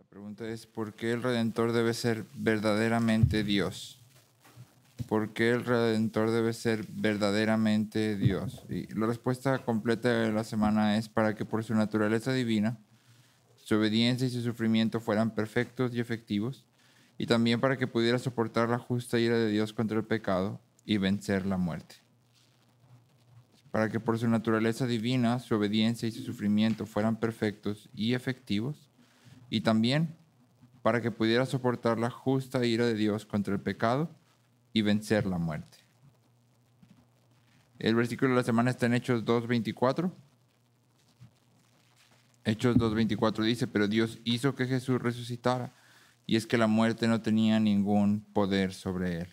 Pregunta es, ¿por qué el Redentor debe ser verdaderamente Dios? ¿Por qué el Redentor debe ser verdaderamente Dios? Y la respuesta completa de la semana es para que por su naturaleza divina, su obediencia y su sufrimiento fueran perfectos y efectivos, y también para que pudiera soportar la justa ira de Dios contra el pecado y vencer la muerte. Para que por su naturaleza divina, su obediencia y su sufrimiento fueran perfectos y efectivos, y también para que pudiera soportar la justa ira de Dios contra el pecado y vencer la muerte. El versículo de la semana está en Hechos 2:24. Hechos 2:24 dice, pero Dios hizo que Jesús resucitara, y es que la muerte no tenía ningún poder sobre él.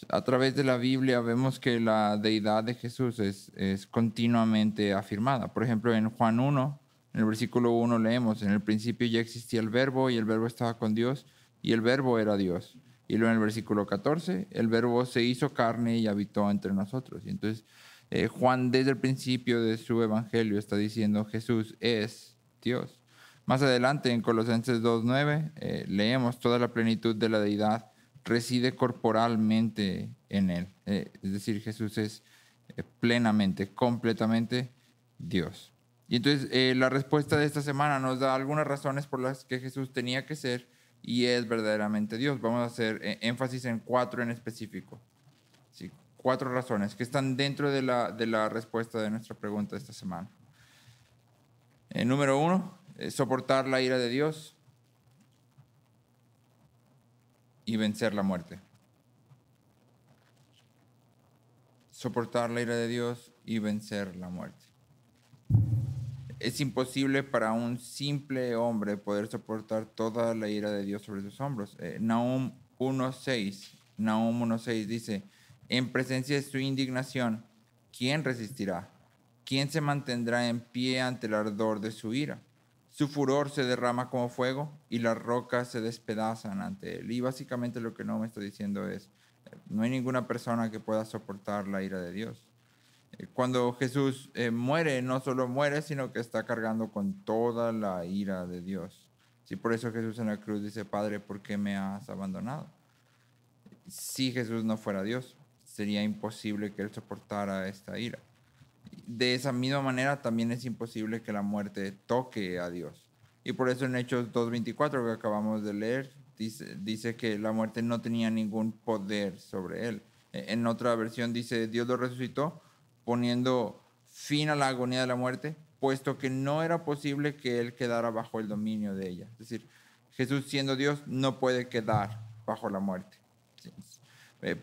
A través de la Biblia vemos que la deidad de Jesús es continuamente afirmada. Por ejemplo, en Juan 1, en el versículo 1 leemos, en el principio ya existía el verbo y el verbo estaba con Dios y el verbo era Dios. Y luego en el versículo 14, el verbo se hizo carne y habitó entre nosotros. Y entonces Juan desde el principio de su evangelio está diciendo Jesús es Dios. Más adelante en Colosenses 2:9 leemos toda la plenitud de la deidad reside corporalmente en él. Es decir, Jesús es plenamente, completamente Dios. Y entonces la respuesta de esta semana nos da algunas razones por las que Jesús tenía que ser y es verdaderamente Dios. Vamos a hacer énfasis en 4 en específico. Sí, 4 razones que están dentro de la respuesta de nuestra pregunta de esta semana. Número 1, soportar la ira de Dios y vencer la muerte. Soportar la ira de Dios y vencer la muerte. Es imposible para un simple hombre poder soportar toda la ira de Dios sobre sus hombros. Nahum 1:6 dice, en presencia de su indignación, ¿quién resistirá? ¿Quién se mantendrá en pie ante el ardor de su ira? Su furor se derrama como fuego y las rocas se despedazan ante él. Y básicamente lo que Nahum está diciendo es, no hay ninguna persona que pueda soportar la ira de Dios. Cuando Jesús muere, no solo muere, sino que está cargando con toda la ira de Dios. Sí, por eso Jesús en la cruz dice, Padre, ¿por qué me has abandonado? Si Jesús no fuera Dios, sería imposible que Él soportara esta ira. De esa misma manera, también es imposible que la muerte toque a Dios. Y por eso en Hechos 2:24 que acabamos de leer, dice que la muerte no tenía ningún poder sobre Él. En otra versión dice, Dios lo resucitó, poniendo fin a la agonía de la muerte, puesto que no era posible que Él quedara bajo el dominio de ella. Es decir, Jesús siendo Dios no puede quedar bajo la muerte.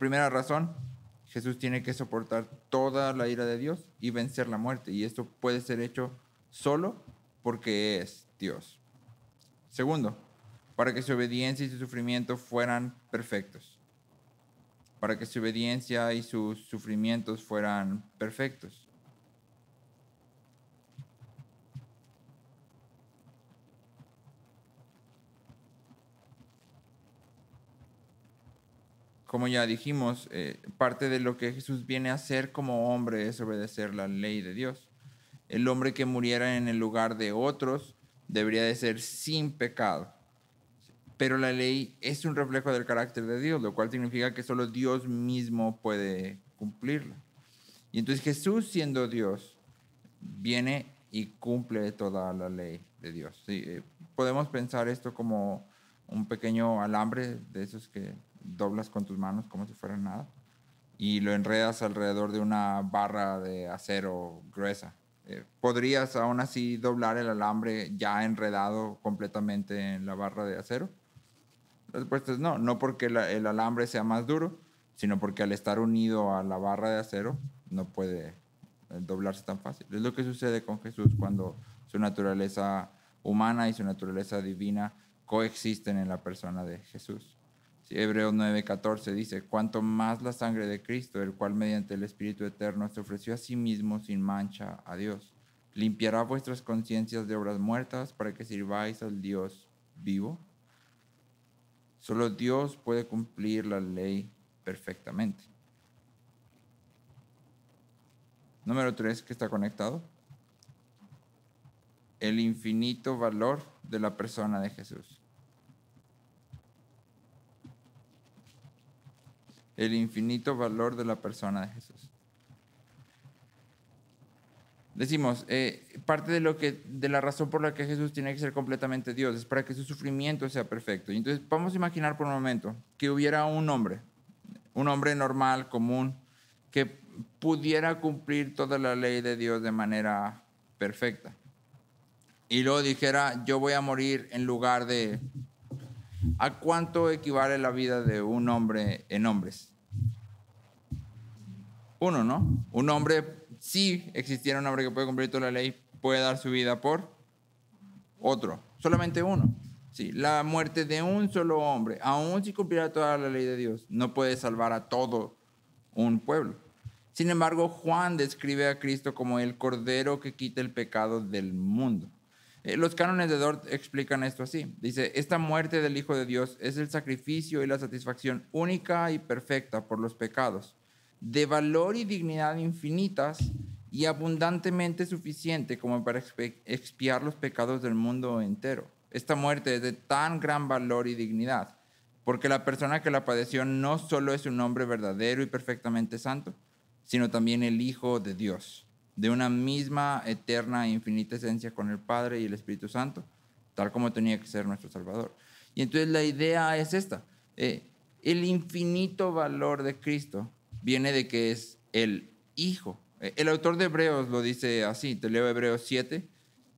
Primera razón, Jesús tiene que soportar toda la ira de Dios y vencer la muerte. Y esto puede ser hecho solo porque es Dios. Segundo, para que su obediencia y su sufrimiento fueran perfectos. Para que su obediencia y sus sufrimientos fueran perfectos. Como ya dijimos, parte de lo que Jesús viene a hacer como hombre es obedecer la ley de Dios. El hombre que muriera en el lugar de otros debería de ser sin pecado. Pero la ley es un reflejo del carácter de Dios, lo cual significa que solo Dios mismo puede cumplirla. Y entonces Jesús, siendo Dios, viene y cumple toda la ley de Dios. Sí, podemos pensar esto como un pequeño alambre de esos que doblas con tus manos como si fuera nada y lo enredas alrededor de una barra de acero gruesa. ¿Podrías aún así doblar el alambre ya enredado completamente en la barra de acero? La respuesta es no, no porque el alambre sea más duro, sino porque al estar unido a la barra de acero no puede doblarse tan fácil. Es lo que sucede con Jesús cuando su naturaleza humana y su naturaleza divina coexisten en la persona de Jesús. Sí, Hebreos 9:14 dice, cuanto más la sangre de Cristo, el cual mediante el Espíritu Eterno se ofreció a sí mismo sin mancha a Dios, limpiará vuestras conciencias de obras muertas para que sirváis al Dios vivo. Solo Dios puede cumplir la ley perfectamente. Número 3, que está conectado. El infinito valor de la persona de Jesús. El infinito valor de la persona de Jesús. Decimos, parte de la razón por la que Jesús tiene que ser completamente Dios es para que su sufrimiento sea perfecto. Y entonces vamos a imaginar por un momento que hubiera un hombre normal, común, que pudiera cumplir toda la ley de Dios de manera perfecta. Y luego dijera, yo voy a morir en lugar de... ¿A cuánto equivale la vida de un hombre en hombres? Uno, ¿no? Un hombre, si existiera un hombre que puede cumplir toda la ley, puede dar su vida por otro. Solamente uno. Sí, la muerte de un solo hombre, aun si cumpliera toda la ley de Dios, no puede salvar a todo un pueblo. Sin embargo, Juan describe a Cristo como el Cordero que quita el pecado del mundo. Los cánones de Dort explican esto así. Dice, esta muerte del Hijo de Dios es el sacrificio y la satisfacción única y perfecta por los pecados, de valor y dignidad infinitas y abundantemente suficiente como para expiar los pecados del mundo entero. Esta muerte es de tan gran valor y dignidad, porque la persona que la padeció no solo es un hombre verdadero y perfectamente santo, sino también el Hijo de Dios, de una misma eterna e infinita esencia con el Padre y el Espíritu Santo, tal como tenía que ser nuestro Salvador. Y entonces la idea es esta. El infinito valor de Cristo viene de que es el Hijo. El autor de Hebreos lo dice así. Te leo Hebreos 7,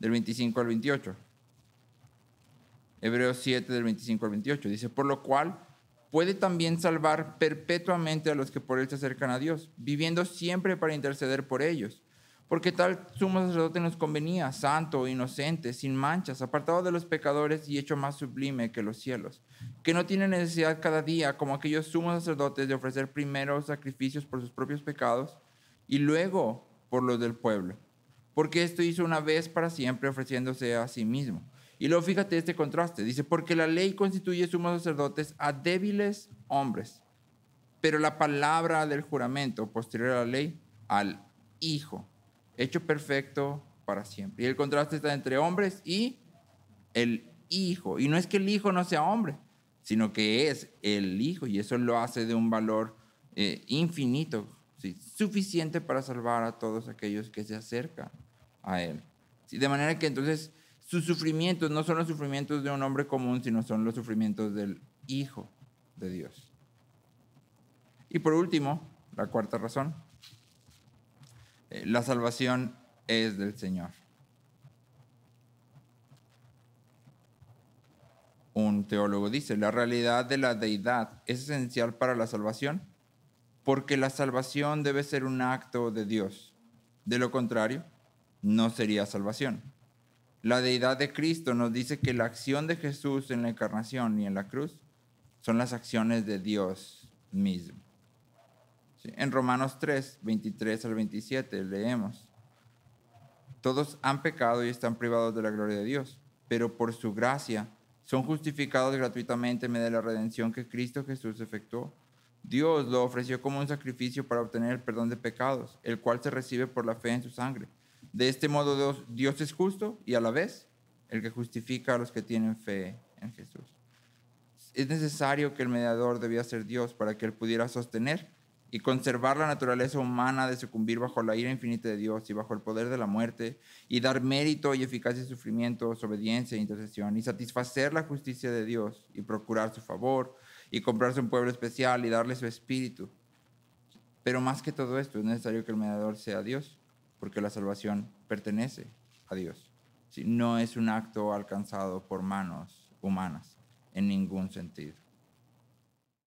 del 25 al 28. Hebreos 7, del 25 al 28. Dice, por lo cual puede también salvar perpetuamente a los que por él se acercan a Dios, viviendo siempre para interceder por ellos. Porque tal sumo sacerdote nos convenía, santo, inocente, sin manchas, apartado de los pecadores y hecho más sublime que los cielos, que no tiene necesidad cada día, como aquellos sumos sacerdotes, de ofrecer primero sacrificios por sus propios pecados y luego por los del pueblo. Porque esto hizo una vez para siempre, ofreciéndose a sí mismo. Y luego fíjate este contraste. Dice, porque la ley constituye sumos sacerdotes a débiles hombres, pero la palabra del juramento posterior a la ley, al Hijo, hecho perfecto para siempre. Y el contraste está entre hombres y el Hijo. Y no es que el Hijo no sea hombre, sino que es el Hijo. Y eso lo hace de un valor infinito, ¿sí? Suficiente para salvar a todos aquellos que se acercan a Él. ¿Sí? De manera que entonces sus sufrimientos no son los sufrimientos de un hombre común, sino son los sufrimientos del Hijo de Dios. Y por último, la cuarta razón. La salvación es del Señor. Un teólogo dice, la realidad de la deidad es esencial para la salvación porque la salvación debe ser un acto de Dios. De lo contrario, no sería salvación. La deidad de Cristo nos dice que la acción de Jesús en la encarnación y en la cruz son las acciones de Dios mismo. ¿Sí? En Romanos 3, 23 al 27 leemos, todos han pecado y están privados de la gloria de Dios, pero por su gracia son justificados gratuitamente mediante la redención que Cristo Jesús efectuó. Dios lo ofreció como un sacrificio para obtener el perdón de pecados, el cual se recibe por la fe en su sangre. De este modo Dios es justo y a la vez el que justifica a los que tienen fe en Jesús. Es necesario que el mediador debía ser Dios para que él pudiera sostener y conservar la naturaleza humana de sucumbir bajo la ira infinita de Dios y bajo el poder de la muerte, y dar mérito y eficacia a sufrimientos, obediencia e intercesión, y satisfacer la justicia de Dios, y procurar su favor, y comprarse un pueblo especial, y darle su espíritu. Pero más que todo esto, es necesario que el mediador sea Dios, porque la salvación pertenece a Dios. No es un acto alcanzado por manos humanas, en ningún sentido.